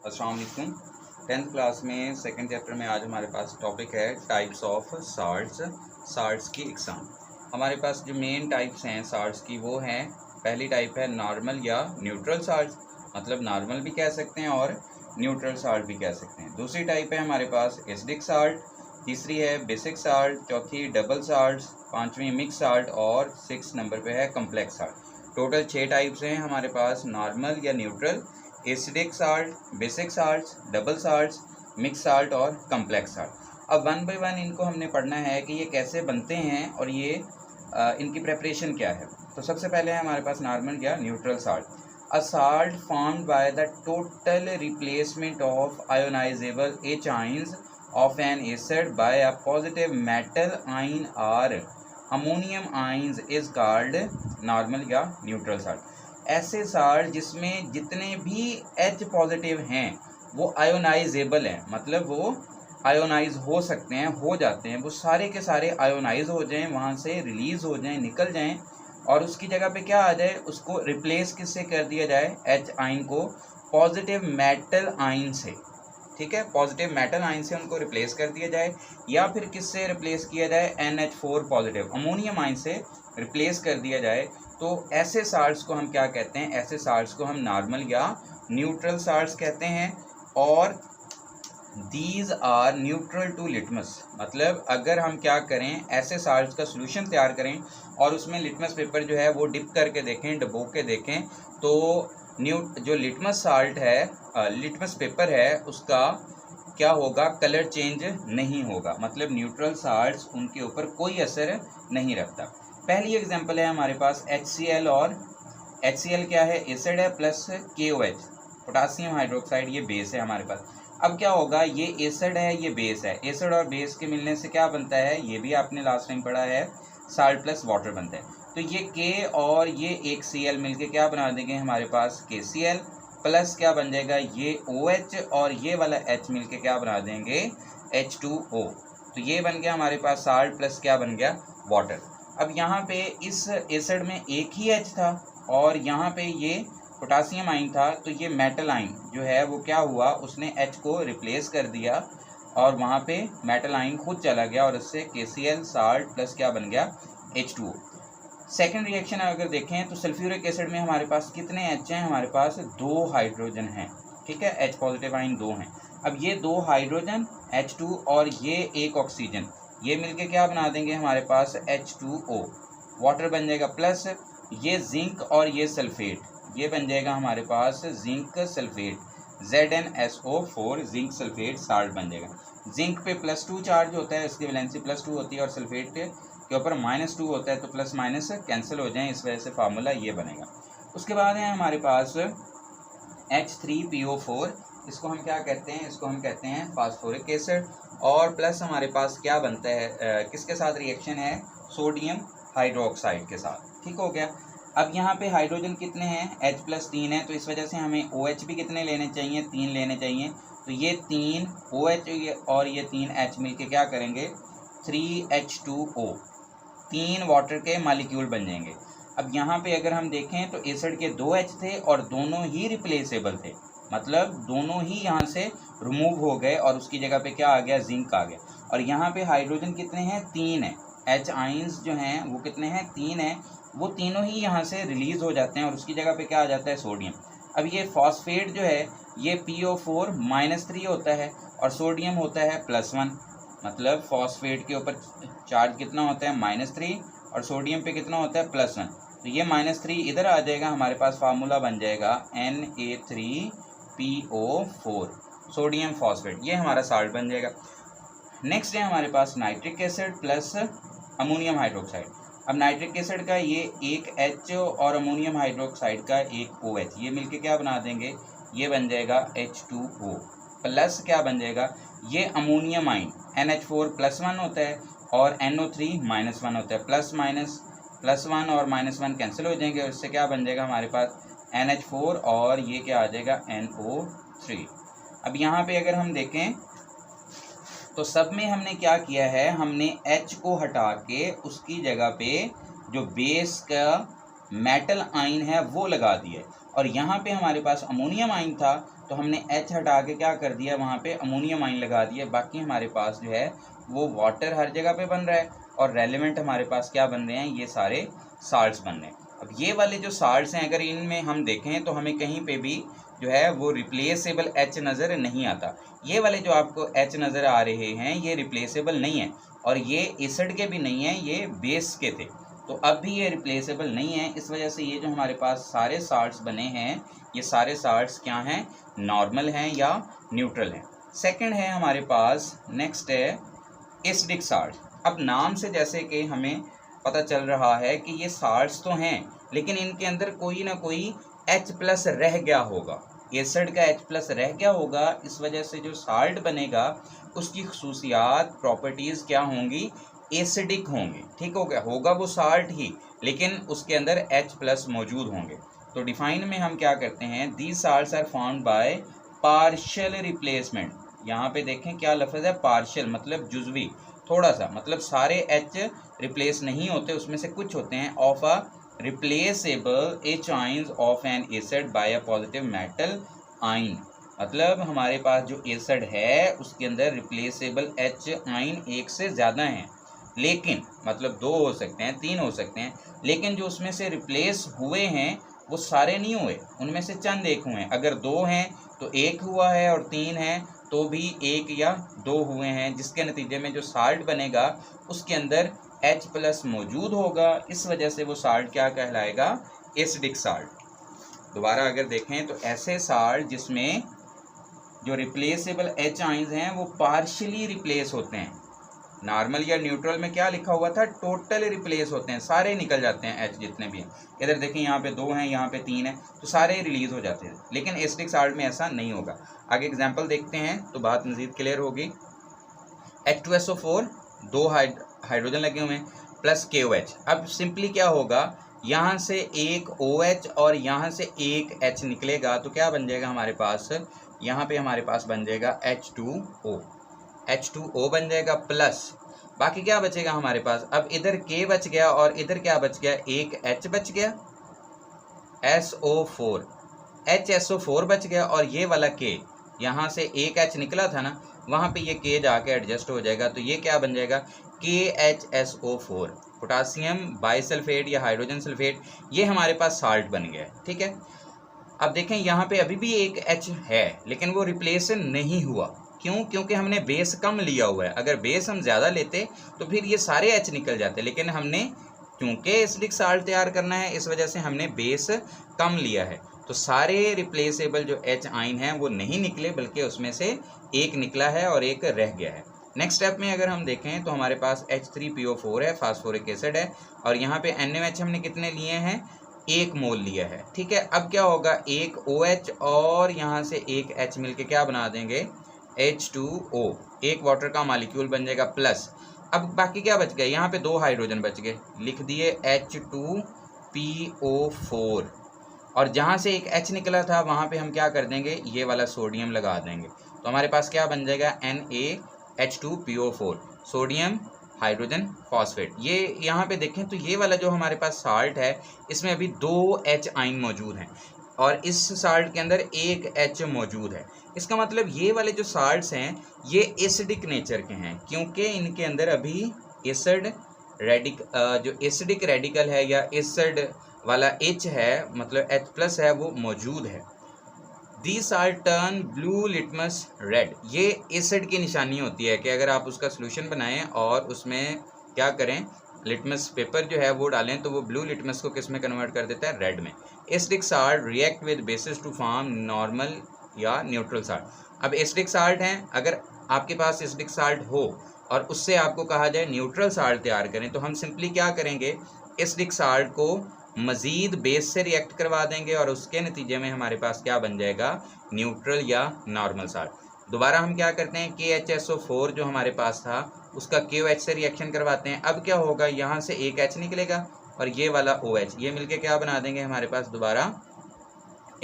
अस्सलाम वालेकुम। 10th class में सेकंड चैप्टर में आज हमारे पास टॉपिक है टाइप्स ऑफ साल्ट्स की इकसाम। हमारे पास जो मेन टाइप्स हैं साल्ट्स की वो हैं, पहली टाइप है नॉर्मल या न्यूट्रल साल्ट्स, मतलब नॉर्मल भी कह सकते हैं और न्यूट्रल साल्ट भी कह सकते हैं। दूसरी टाइप है हमारे पास एसिडिक साल्ट, तीसरी है बेसिक साल्ट, चौथी डबल साल्ट, पाँचवीं मिक्स साल्ट और 6 नंबर पे है कम्प्लेक्स साल्ट। टोटल 6 टाइप्स हैं हमारे पास, नॉर्मल या neutral, acidic salt, basic salt, double salt, mix salt और कम्प्लेक्स साल्ट। अब वन बाय वन इनको हमने पढ़ना है कि ये कैसे बनते हैं और ये इनकी प्रेपरेशन क्या है। तो सबसे पहले है हमारे पास नॉर्मल या neutral salt. A salt formed by the total replacement of ionisable H ions of an acid by a positive metal ion or ammonium ions is called normal या न्यूट्रल साल्ट। ऐसे साल्ट जिसमें जितने भी H positive हैं वो ionisable हैं, मतलब वो आयोनाइज हो सकते हैं, हो जाते हैं, वो सारे के सारे आयोनाइज हो जाएं, वहाँ से रिलीज हो जाएं, निकल जाएं और उसकी जगह पे क्या आ जाए, उसको रिप्लेस किससे कर दिया जाए, H आयन को पॉजिटिव मेटल आयन से। ठीक है, पॉजिटिव मेटल आयन से उनको रिप्लेस कर दिया जाए या फिर किससे रिप्लेस किया जाए, NH4 पॉजिटिव अमोनियम आयन से रिप्लेस कर दिया जाए। तो ऐसे साल्ट्स को हम क्या कहते हैं, ऐसे साल्ट्स को हम नॉर्मल या न्यूट्रल साल्ट्स कहते हैं। और these are neutral to litmus, मतलब अगर हम क्या करें, ऐसे साल्ट्स का सोल्यूशन तैयार करें और उसमें लिटमस पेपर जो है वो डिप करके देखें, डबो के देखें, तो जो लिटमस साल्ट है, लिटमस पेपर है, उसका क्या होगा, कलर चेंज नहीं होगा, मतलब न्यूट्रल साल्ट्स उनके ऊपर कोई असर नहीं रखता। पहली एग्जांपल है हमारे पास HCl, और HCl क्या है, एसिड है, प्लस KOH पोटासियम हाइड्रोक्साइड, ये बेस है हमारे पास। अब क्या होगा, ये एसिड है, ये बेस है, एसिड और बेस के मिलने से क्या बनता है, ये भी आपने लास्ट टाइम पढ़ा है, साल्ट प्लस वाटर बनता है। तो ये K और ये एक Cl मिलके क्या बना देंगे हमारे पास, KCl, प्लस क्या बन जाएगा, ये OH और ये वाला H मिलके क्या बना देंगे, H2O। तो ये बन गया हमारे पास साल्ट प्लस क्या बन गया, वाटर। अब यहाँ पे इस एसिड में एक ही H था और यहाँ पे ये पोटासियम आयन था, तो ये मेटल आयन जो है वो क्या हुआ, उसने H को रिप्लेस कर दिया और वहाँ पे मेटल आयन खुद चला गया और इससे KCl साल्ट प्लस क्या बन गया, H2O। सेकेंड रिएक्शन अगर देखें तो सल्फ्यूरिक एसिड में हमारे पास कितने H हैं, हमारे पास 2 हाइड्रोजन हैं। ठीक है, H पॉजिटिव आयन 2 हैं। अब ये 2 हाइड्रोजन H2 और ये एक ऑक्सीजन, ये मिलके क्या बना देंगे हमारे पास, H2O, वाटर बन जाएगा, प्लस ये जिंक और ये सल्फेट, ये बन जाएगा हमारे पास zinc sulphate, ZnSO4, zinc sulphate salt बन जाएगा। जिंक पे +2 चार्ज होता है, इसकी वैलेंसी +2 होती है, और सल्फेट के ऊपर -2 होता है, तो प्लस माइनस कैंसिल हो जाए, इस वजह से फार्मूला ये बनेगा। उसके बाद है हमारे पास H3PO4, इसको हम क्या कहते हैं, इसको हम कहते हैं फास्फोरिक एसिड, और प्लस हमारे पास क्या बनता है, किसके साथ रिएक्शन है, सोडियम हाइड्रोक्साइड के साथ। ठीक हो गया। अब यहाँ पे हाइड्रोजन कितने हैं, H+3 है, तो इस वजह से हमें OH भी कितने लेने चाहिए, 3 लेने चाहिए। तो ये 3 OH और ये 3 H मिलके क्या करेंगे, 3H2O, 3 वाटर के मालिक्यूल बन जाएंगे। अब यहाँ पे अगर हम देखें तो एसिड के 2 H थे और दोनों ही रिप्लेसेबल थे, मतलब दोनों ही यहाँ से रिमूव हो गए और उसकी जगह पे क्या आ गया, जिंक आ गया। और यहाँ पे हाइड्रोजन कितने हैं, 3 है, H आयंस जो हैं वो कितने हैं, 3 हैं, वो तीनों ही यहाँ से रिलीज हो जाते हैं और उसकी जगह पे क्या आ जाता है, सोडियम। अब ये फॉस्फेट जो है ये PO4 -3 होता है और सोडियम होता है +1, मतलब फॉस्फेट के ऊपर चार्ज कितना होता है, -3, और सोडियम पे कितना होता है, +1। तो ये -3 इधर आ जाएगा, हमारे पास फार्मूला बन जाएगा Na3PO4, सोडियम फॉस्फेट, ये हमारा साल्ट बन जाएगा। नेक्स्ट है हमारे पास nitric acid plus ammonium hydroxide. अब नाइट्रिक एसिड का ये एक H और अमोनियम हाइड्रोक्साइड का एक OH, ये मिलके क्या बना देंगे, ये बन जाएगा H2O, प्लस क्या बन जाएगा, ये अमोनियम आयन NH4 +1 होता है और NO3 -1 होता है, +1 और -1 कैंसिल हो जाएंगे और इससे क्या बन जाएगा हमारे पास NH4 और ये क्या आ जाएगा, NO3। अब यहाँ पे अगर हम देखें तो सब में हमने क्या किया है, हमने H को हटा के उसकी जगह पे जो बेस का मेटल आयन है वो लगा दिया है। और यहाँ पे हमारे पास अमोनियम आयन था तो हमने H हटा के क्या कर दिया, वहाँ पे अमोनियम आइन लगा दिया। बाकी हमारे पास जो है वो वाटर हर जगह पे बन रहा है और रेलेवेंट हमारे पास क्या बन रहे हैं, ये सारे साल्ट्स बन रहे हैं। अब ये वाले जो साल्ट्स हैं अगर इनमें हम देखें तो हमें कहीं पे भी जो है वो रिप्लेसेबल H नज़र नहीं आता। ये वाले जो आपको H नज़र आ रहे हैं ये रिप्लेसेबल नहीं है और ये एसिड के भी नहीं है, ये बेस के थे, तो अब भी ये रिप्लेसेबल नहीं है। इस वजह से ये जो हमारे पास सारे साल्ट्स बने हैं ये सारे साल्ट्स क्या हैं, नॉर्मल हैं या न्यूट्रल हैं। सेकंड है हमारे पास, नेक्स्ट है एसिडिक साल्ट। अब नाम से जैसे कि हमें पता चल रहा है कि ये साल्ट्स तो हैं लेकिन इनके अंदर कोई ना कोई H+ रह गया होगा, एसिड का H+ रह गया होगा। इस वजह से जो साल्ट बनेगा उसकी खसूसियात प्रॉपर्टीज़ क्या होंगी, एसिडिक होंगे। ठीक हो गया, होगा वो साल्ट ही लेकिन उसके अंदर H+ मौजूद होंगे। तो डिफाइन में हम क्या करते हैं, these salts are found by partial replacement. यहाँ पे देखें क्या लफ्ज़ है, पार्शियल मतलब जुज़वी, थोड़ा सा, मतलब सारे H रिप्लेस नहीं होते, उसमें से कुछ होते हैं। Of a replaceable H ions of N acid by a positive metal आइन, मतलब हमारे पास जो एसिड है उसके अंदर रिप्लेसेबल H आइन एक से ज़्यादा हैं, लेकिन मतलब 2 हो सकते हैं, 3 हो सकते हैं, लेकिन जो उसमें से रिप्लेस हुए हैं वो सारे नहीं हुए, उनमें से चंद एक हुए हैं। अगर 2 हैं तो 1 हुआ है और 3 हैं तो भी 1 या 2 हुए हैं, जिसके नतीजे में जो साल्ट बनेगा उसके अंदर H+ मौजूद होगा। इस वजह से वो साल्ट क्या कहलाएगा, एसिडिक साल्ट। दोबारा अगर देखें तो ऐसे साल्ट जिसमें जो रिप्लेसेबल H आइंस हैं वो पार्शियली रिप्लेस होते हैं। नॉर्मल या न्यूट्रल में क्या लिखा हुआ था, टोटल रिप्लेस होते हैं, सारे निकल जाते हैं H जितने भी हैं। इधर देखिए यहाँ पे 2 हैं, यहाँ पे 3 हैं, तो सारे रिलीज हो जाते हैं, लेकिन एसिडिक साल्ट में ऐसा नहीं होगा। आगे एग्जांपल देखते हैं तो बात मज़ीद क्लियर होगी। H2SO4, 2 हाइड्रोजन लगे हुए हैं प्लस KOH। अब सिंपली क्या होगा, यहाँ से एक OH और यहाँ से एक H निकलेगा तो क्या बन जाएगा हमारे पास, यहाँ पे हमारे पास बन जाएगा H2O बन जाएगा, प्लस बाकी क्या बचेगा हमारे पास। अब इधर K बच गया और इधर क्या बच गया, एक H बच गया, SO4, HSO4 बच गया और ये वाला K, यहाँ से एक H निकला था ना, वहाँ पे ये K जाके एडजस्ट हो जाएगा, तो ये क्या बन जाएगा, KHSO4, पोटासियम बाइसल्फेट या हाइड्रोजन सल्फेट, ये हमारे पास साल्ट बन गया। ठीक है, अब देखें यहाँ पे अभी भी एक H है लेकिन वो रिप्लेस नहीं हुआ, क्यों, क्योंकि हमने बेस कम लिया हुआ है। अगर बेस हम ज़्यादा लेते तो फिर ये सारे H निकल जाते, लेकिन हमने क्योंकि एसिडिक साल्ट तैयार करना है इस वजह से हमने बेस कम लिया है, तो सारे रिप्लेसेबल जो H आइन हैं वो नहीं निकले, बल्कि उसमें से एक निकला है और एक रह गया है। नेक्स्ट स्टेप में अगर हम देखें तो हमारे पास H3PO4 है, फास्फोरिक एसिड है, और यहाँ पे NaOH हमने कितने लिए हैं, 1 मोल लिया है। ठीक है, अब क्या होगा, एक OH और यहाँ से एक H मिलके क्या बना देंगे, H2O, एक वाटर का मॉलिक्यूल बन जाएगा, प्लस अब बाकी क्या बच गया, यहाँ पे 2 हाइड्रोजन बच गए, लिख दिए H2PO4, और जहाँ से एक H निकला था वहाँ पे हम क्या कर देंगे, ये वाला सोडियम लगा देंगे, तो हमारे पास क्या बन जाएगा, NaH2PO4, सोडियम हाइड्रोजन फॉस्फेट। ये यहाँ पे देखें तो ये वाला जो हमारे पास साल्ट है इसमें अभी 2 H आइन मौजूद हैं और इस साल्ट के अंदर एक H मौजूद है। इसका मतलब ये वाले जो साल्ट्स हैं ये एसिडिक नेचर के हैं, क्योंकि इनके अंदर अभी एसिड जो एसिडिक रेडिकल है या एसिड वाला H है, मतलब H+ है, वो मौजूद है। The salt turn blue litmus red, ये एसिड की निशानी होती है कि अगर आप उसका सोल्यूशन बनाएं और उसमें क्या करें, लिटमस पेपर जो है वो डालें तो वो ब्लू लिटमस को किस में कन्वर्ट कर देता है, रेड में। Acidic salt react with bases to form normal या न्यूट्रल साल्ट। अब एसिडिक साल्ट हैं, अगर आपके पास एसिडिक साल्ट हो और उससे आपको कहा जाए न्यूट्रल साल्ट तैयार करें, तो हम सिंपली क्या करेंगे, एसिडिक साल्ट को मज़ीद बेस से रिएक्ट करवा देंगे और उसके नतीजे में हमारे पास क्या बन जाएगा, न्यूट्रल या नॉर्मल साल्ट। दोबारा हम क्या करते हैं, KHSO4 जो हमारे पास था उसका KOH से रिएक्शन करवाते हैं। अब क्या होगा, यहाँ से एक H निकलेगा और ये वाला OH, ये मिलके क्या बना देंगे हमारे पास, दोबारा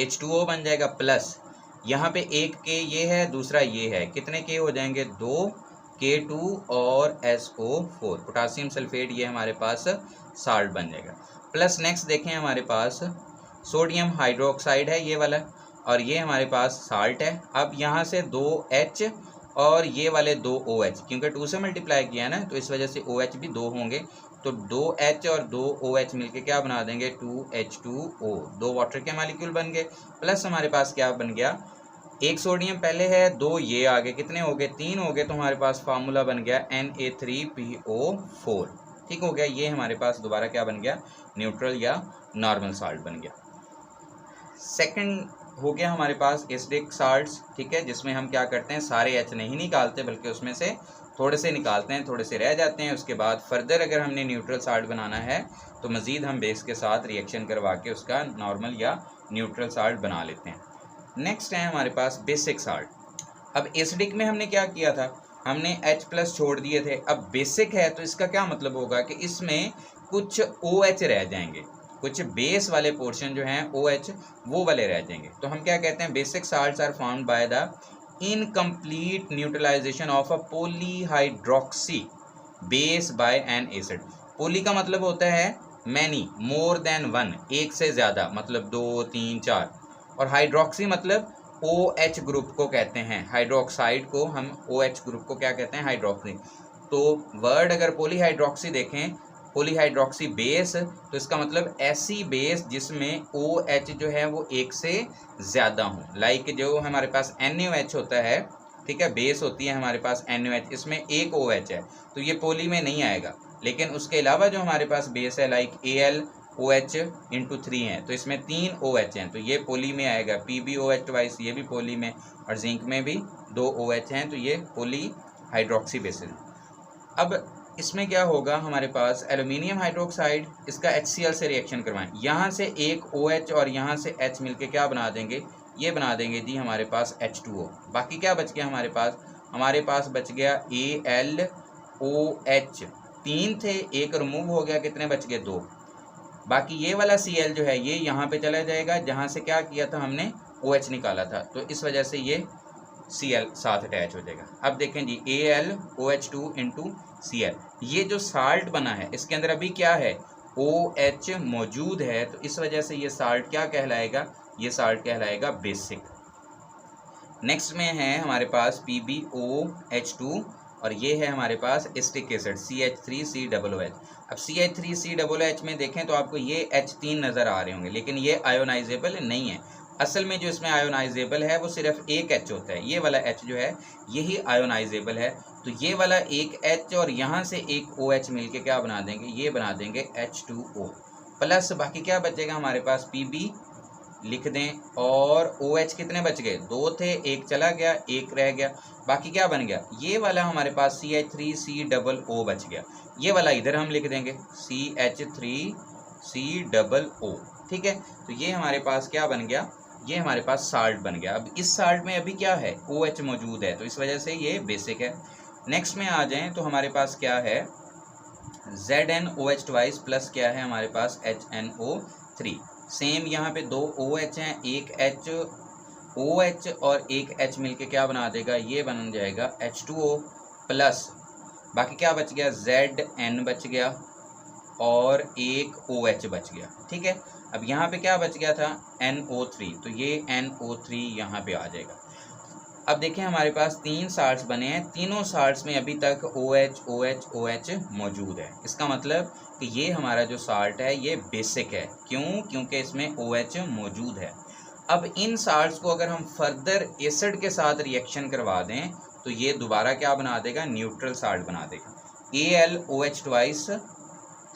H2O बन जाएगा, प्लस यहाँ पे एक K ये है, दूसरा ये है, कितने K हो जाएंगे, 2 K2 और SO4, पोटासियम सल्फेट, ये हमारे पास साल्ट बन जाएगा। प्लस नेक्स्ट देखें हमारे पास सोडियम हाइड्रोक्साइड है ये वाला, और ये हमारे पास साल्ट है। अब यहाँ से 2H और ये वाले 2OH, क्योंकि 2 से मल्टीप्लाई किया है ना, तो इस वजह से OH भी 2 होंगे। तो 2H और 2OH मिलके क्या बना देंगे, 2H2O, 2 वाटर के मॉलिक्यूल बन गए। प्लस हमारे पास क्या बन गया, एक सोडियम पहले है, 2 ये आगे, कितने हो गए, 3 हो गए। तो हमारे पास फार्मूला बन गया Na3PO4। ठीक हो गया। ये हमारे पास दोबारा क्या बन गया, न्यूट्रल या नॉर्मल साल्ट बन गया। सेकंड हो गया हमारे पास एसिडिक साल्ट्स। ठीक है, जिसमें हम क्या करते हैं, सारे H नहीं निकालते, बल्कि उसमें से थोड़े से निकालते हैं, थोड़े से रह जाते हैं। उसके बाद फर्दर अगर हमने न्यूट्रल साल्ट बनाना है तो मज़ीद हम बेस के साथ रिएक्शन करवा के उसका नॉर्मल या न्यूट्रल साल्ट बना लेते हैं। नेक्स्ट है हमारे पास बेसिक साल्ट। अब एसिडिक में हमने क्या किया था, हमने H+ छोड़ दिए थे। अब बेसिक है तो इसका क्या मतलब होगा कि इसमें कुछ OH रह जाएंगे, कुछ बेस वाले पोर्शन जो हैं OH वो वाले रह जाएंगे। तो हम क्या कहते हैं, basic salts are found by the incomplete neutralisation of a polyhydroxy base by an acid. Poly का मतलब होता है मैनी, मोर देन वन, एक से ज़्यादा, मतलब 2 3 4। और हाइड्रोक्सी मतलब OH ग्रुप को कहते हैं, हाइड्रोक्साइड को हम OH ग्रुप को क्या कहते हैं, हाइड्रोक्सी। तो वर्ड अगर पॉलीहाइड्रोक्सी देखें, पॉलीहाइड्रोक्सी बेस, तो इसका मतलब ऐसी बेस जिसमें OH जो है वो एक से ज़्यादा हो। लाइक जो हमारे पास NaOH होता है, ठीक है, बेस होती है हमारे पास NaOH, इसमें एक OH है तो ये पोली में नहीं आएगा। लेकिन उसके अलावा जो हमारे पास बेस है लाइक AlOH×3 है, तो इसमें 3 OH हैं, तो ये पोली में आएगा। PbOH ट्वाइस, ये भी पोली में, और जिंक में भी 2 OH हैं, तो ये पोली हाइड्रोक्सी बेसिस। अब इसमें क्या होगा, हमारे पास एल्यूमिनियम हाइड्रोक्साइड, इसका HCl से रिएक्शन करवाएं, यहाँ से एक OH और यहाँ से H मिलके क्या बना देंगे, ये बना देंगे जी हमारे पास H2O। बाकी क्या बच गया हमारे पास बच गया AlOH, 3 थे, एक रिमूव हो गया, कितने बच गए, 2। बाकी ये वाला Cl जो है ये यहाँ पे चला जाएगा, जहाँ से क्या किया था हमने, OH निकाला था, तो इस वजह से ये Cl साथ अटैच हो जाएगा। अब देखें जी, AlOH2×Cl, ये जो साल्ट बना है इसके अंदर अभी क्या है, OH मौजूद है, तो इस वजह से ये साल्ट क्या कहलाएगा, ये साल्ट कहलाएगा बेसिक। नेक्स्ट में है हमारे पास PbOH2, और ये है हमारे पास एसिटिक एसिड CH3COOH। अब CH3COOH में देखें तो आपको ये H3 नज़र आ रहे होंगे, लेकिन ये आयोनाइजेबल नहीं है। असल में जो इसमें आयोनाइजेबल है वो सिर्फ एक H होता है, ये वाला H जो है यही आयोनाइजेबल है। तो ये वाला एक H और यहाँ से एक OH मिलके क्या बना देंगे, ये बना देंगे H2O प्लस। बाकी क्या बचेगा हमारे पास, Pb लिख दें, और OH कितने बच गए, 2 थे, एक चला गया, एक रह गया। बाकी क्या बन गया, ये वाला हमारे पास CH3COO बच गया, ये वाला इधर हम लिख देंगे CH3COO। ठीक है, तो ये हमारे पास क्या बन गया, ये हमारे पास साल्ट बन गया। अब इस साल्ट में अभी क्या है, OH मौजूद है, तो इस वजह से ये बेसिक है। नेक्स्ट में आ जाएं तो हमारे पास क्या है, ZnOH ट्वाइस प्लस क्या है हमारे पास, HNO3। सेम यहाँ पे 2 OH हैं, एक OH और एक H मिलके क्या बना देगा, ये बन जाएगा H2O प्लस। बाकी क्या बच गया, Zn बच गया और एक OH बच गया। ठीक है, अब यहाँ पे क्या बच गया था, NO3, तो ये NO3 यहाँ पे आ जाएगा। अब देखें हमारे पास 3 साल्ट्स बने हैं, तीनों साल्ट्स में अभी तक OH OH OH मौजूद है। इसका मतलब कि ये हमारा जो साल्ट है ये बेसिक है। क्यों, क्योंकि इसमें OH मौजूद है। अब इन साल्ट्स को अगर हम फर्दर एसिड के साथ रिएक्शन करवा दें तो ये दोबारा क्या बना देगा, न्यूट्रल साल्ट बना देगा। AlOH twice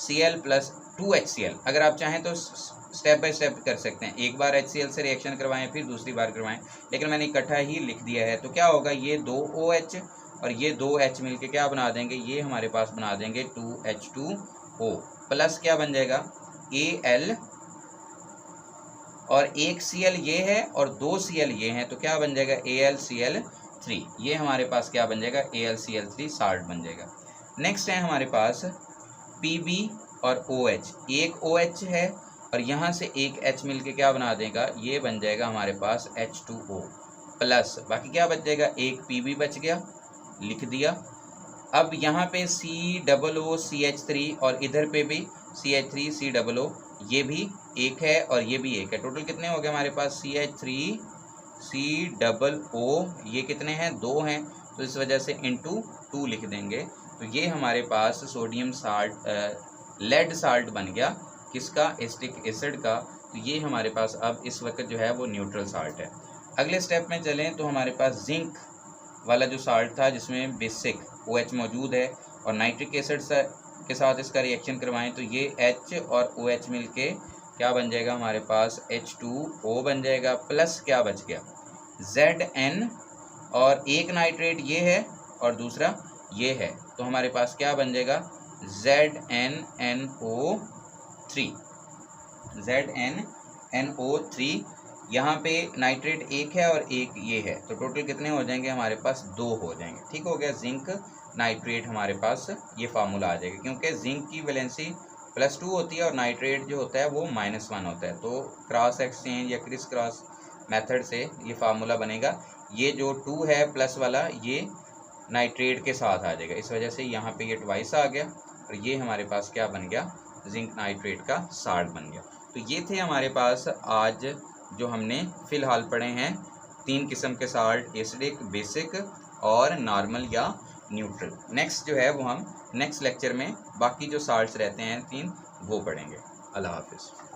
Cl plus 2HCl। अगर आप चाहें तो स्टेप बाय स्टेप कर सकते हैं, एक बार HCl से रिएक्शन करवाएं फिर दूसरी बार करवाएं, लेकिन मैंने इकट्ठा ही लिख दिया है। तो क्या होगा, ये 2 OH और ये 2 H मिलके क्या बना देंगे, ये हमारे पास बना देंगे 2H2O प्लस क्या बन जाएगा, Al, और एक Cl ये है और 2 Cl ये हैं, तो क्या बन जाएगा, AlCl3। ये हमारे पास क्या बन जाएगा, AlCl3 साल्ट बन जाएगा। नेक्स्ट है हमारे पास Pb और OH, एक OH है और यहाँ से एक H मिलके क्या बना देगा, ये बन जाएगा हमारे पास H2O प्लस। बाकी क्या बच जाएगा, एक Pb बच गया, लिख दिया। अब यहाँ पे COOCH3 और इधर पे भी CH3COO, ये भी एक है और ये भी एक है। टोटल कितने हो गए हमारे पास, CH3 COO, ये कितने हैं, 2 हैं, तो इस वजह से इंटू 2 लिख देंगे। तो ये हमारे पास सोडियम साल्ट लेड साल्ट बन गया, किसका, एसिटिक एसिड का। तो ये हमारे पास अब इस वक्त जो है वो न्यूट्रल साल्ट है। अगले स्टेप में चलें तो हमारे पास जिंक वाला जो साल्ट था जिसमें बेसिक OH मौजूद है और नाइट्रिक एसिड के साथ इसका रिएक्शन करवाएं तो ये H और OH मिलके क्या बन जाएगा, हमारे पास H2O बन जाएगा, प्लस क्या बच गया, Zn, और एक नाइट्रेट ये है और दूसरा ये है, तो हमारे पास क्या बन जाएगा, ZnNO3। यहाँ पे नाइट्रेट एक है और एक ये है, तो टोटल कितने हो जाएंगे, हमारे पास 2 हो जाएंगे। ठीक हो गया, जिंक नाइट्रेट हमारे पास ये फार्मूला आ जाएगा, क्योंकि जिंक की वैलेंसी +2 होती है और नाइट्रेट जो होता है वो -1 होता है। तो क्रॉस एक्सचेंज या क्रिस क्रॉस मेथड से ये फार्मूला बनेगा। ये जो 2 है प्लस वाला ये नाइट्रेट के साथ आ जाएगा, इस वजह से यहाँ पे ये ट्वाइस आ गया और ये हमारे पास क्या बन गया, जिंक नाइट्रेट का साल्ट बन गया। तो ये थे हमारे पास आज जो हमने फ़िलहाल पढ़े हैं 3 किस्म के साल्ट, एसिडिक, बेसिक और नॉर्मल या न्यूट्रल। नेक्स्ट जो है वो हम नेक्स्ट लेक्चर में बाकी जो साल्ट्स रहते हैं 3 वो पढ़ेंगे। अल्लाह हाफिज़।